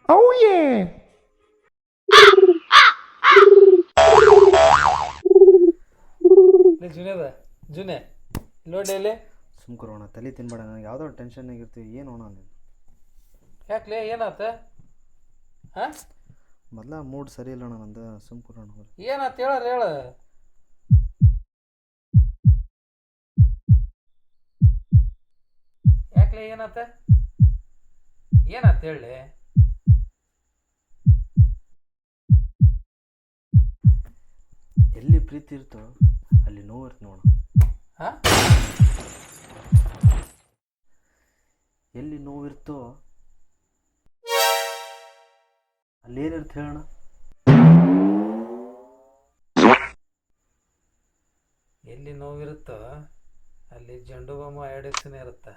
Oh yeah! ಜುನೇದ ಜುನೆ ನೋಡೇಲೆ ಸುಮ್ಕರೋಣ ತಲೆ ತಿನ್ಬೇಡ ನನಗೆ ಯಾವುದೋ ಟೆನ್ಷನ್ನಾಗ ಇರ್ತೀವಿ ಏನು ಅಣ್ಣ ನೀನು ಯಾಕ್ಲೆ ಏನಾತ ಹಾಂ ಮೊದಲ ಮೂಡ್ ಸರಿ ಇಲ್ಲ ಅಣ್ಣ ನಂದು ಸುಮ್ಕರೋಣ ಏನಾತ ಹೇಳ ಯಾಕ್ಲೆ ಏನಾತ ಹೇಳಿ ಎಲ್ಲಿ ಪ್ರೀತಿ ಇರ್ತೋ ಅಲ್ಲಿ ನೋವು ಇರ್ತ ನೋಡು ಹಾಂ ಎಲ್ಲಿ ನೋವಿರ್ತೋ ಅಲ್ಲೇನಿರ್ತ ಹೇಳೋಣ ಎಲ್ಲಿ ನೋವಿರುತ್ತೋ ಅಲ್ಲಿ ಜಂಡು ಬಾಂಬು ಐಡಿಕ್ಸನೇ ಇರುತ್ತೆ